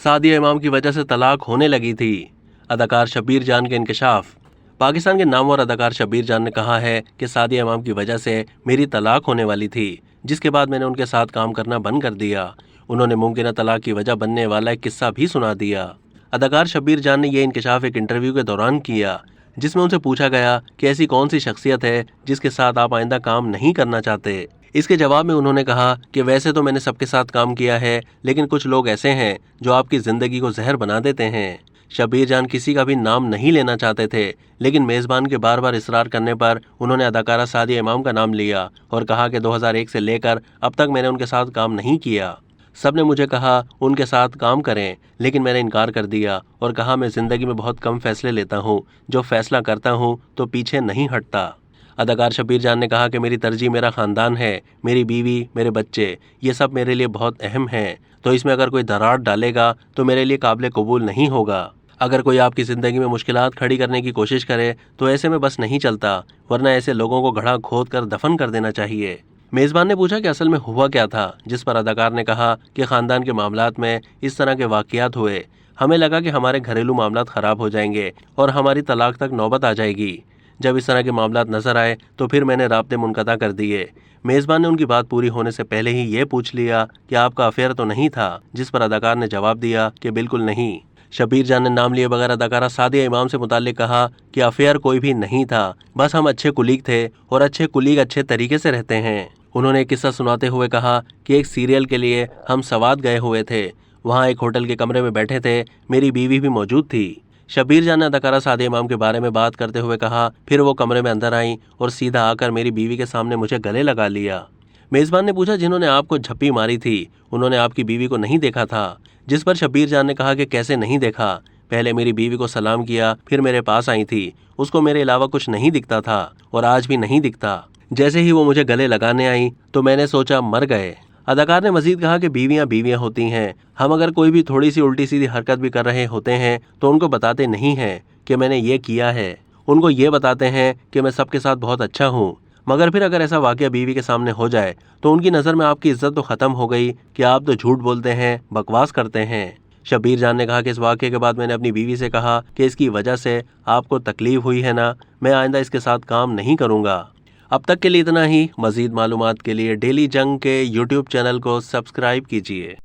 सादिया इमाम की वजह से तलाक होने लगी थी। अदाकार शब्बीर जान के इंकशाफ। पाकिस्तान के नामवर अदाकार शब्बीर जान ने कहा है कि सादिया इमाम की वजह से मेरी तलाक होने वाली थी, जिसके बाद मैंने उनके साथ काम करना बंद कर दिया। उन्होंने मुमकिन तलाक की वजह बनने वाला एक किस्सा भी सुना दिया। अदाकार शब्बीर जान ने यह इंकशाफ एक इंटरव्यू के दौरान किया, जिसमें उनसे पूछा गया कि ऐसी कौन सी शख्सियत है जिसके साथ आप आइंदा काम नहीं करना चाहते। इसके जवाब में उन्होंने कहा कि वैसे तो मैंने सबके साथ काम किया है, लेकिन कुछ लोग ऐसे हैं जो आपकी ज़िंदगी को जहर बना देते हैं। शब्बीर जान किसी का भी नाम नहीं लेना चाहते थे, लेकिन मेज़बान के बार बार इसरार करने पर उन्होंने अदाकारा सादिया इमाम का नाम लिया और कहा कि 2001 से लेकर अब तक मैंने उनके साथ काम नहीं किया। सब ने मुझे कहा उनके साथ काम करें, लेकिन मैंने इनकार कर दिया और कहा मैं ज़िंदगी में बहुत कम फैसले लेता हूँ, जो फैसला करता हूँ तो पीछे नहीं हटता। अदाकार शब्बीर जान ने कहा कि मेरी तरजीह मेरा ख़ानदान है, मेरी बीवी, मेरे बच्चे, ये सब मेरे लिए बहुत अहम हैं, तो इसमें अगर कोई दरार डालेगा तो मेरे लिए काबिल कबूल नहीं होगा। अगर कोई आपकी ज़िंदगी में मुश्किलात खड़ी करने की कोशिश करे तो ऐसे में बस नहीं चलता, वरना ऐसे लोगों को घड़ा खोद कर दफन कर देना चाहिए। मेज़बान ने पूछा कि असल में हुआ क्या था, जिस पर अदाकार ने कहा कि ख़ानदान के मामलात में इस तरह के वाक़यात हुए, हमें लगा कि हमारे घरेलू मामलात ख़राब हो जाएंगे और हमारी तलाक तक नौबत आ जाएगी। जब इस तरह के मामलात नज़र आए तो फिर मैंने राब्ते मुनक़ता कर दिए। मेज़बान ने उनकी बात पूरी होने से पहले ही ये पूछ लिया कि आपका अफेयर तो नहीं था, जिस पर अदाकार ने जवाब दिया कि बिल्कुल नहीं। शब्बीर जान ने नाम लिए बगैर अदाकारा सादिया इमाम से मुताल्लिक कहा कि अफेयर कोई भी नहीं था, बस हम अच्छे कुलीग थे और अच्छे कुलीग अच्छे तरीके से रहते हैं। उन्होंने एक किस्सा सुनाते हुए कहा कि एक सीरियल के लिए हम सवात गए हुए थे, वहाँ एक होटल के कमरे में बैठे थे, मेरी बीवी भी मौजूद थी। शब्बीर जान ने अदाकारा सादिया इमाम के बारे में बात करते हुए कहा, फिर वो कमरे में अंदर आई और सीधा आकर मेरी बीवी के सामने मुझे गले लगा लिया। मेज़बान ने पूछा जिन्होंने आपको झप्पी मारी थी, उन्होंने आपकी बीवी को नहीं देखा था, जिस पर शब्बीर जान ने कहा कि कैसे नहीं देखा, पहले मेरी बीवी को सलाम किया, फिर मेरे पास आई थी, उसको मेरे अलावा कुछ नहीं दिखता था और आज भी नहीं दिखता। जैसे ही वो मुझे गले लगाने आई तो मैंने सोचा मर गए। अदाकार ने मजीद कहा कि बीवियां बीवियां होती हैं, हम अगर कोई भी थोड़ी सी उल्टी सीधी हरकत भी कर रहे होते हैं तो उनको बताते नहीं हैं कि मैंने ये किया है, उनको ये बताते हैं कि मैं सबके साथ बहुत अच्छा हूँ। मगर फिर अगर ऐसा वाक़या बीवी के सामने हो जाए तो उनकी नज़र में आपकी इज्जत तो ख़त्म हो गई कि आप तो झूठ बोलते हैं, बकवास करते हैं। शब्बीर जान ने कहा कि इस वाक़े के बाद मैंने अपनी बीवी से कहा कि इसकी वजह से आपको तकलीफ़ हुई है ना, मैं आइंदा इसके साथ काम नहीं करूँगा। अब तक के लिए इतना ही। मज़ीद मालूमात के लिए डेली जंग के यूट्यूब चैनल को सब्सक्राइब कीजिए।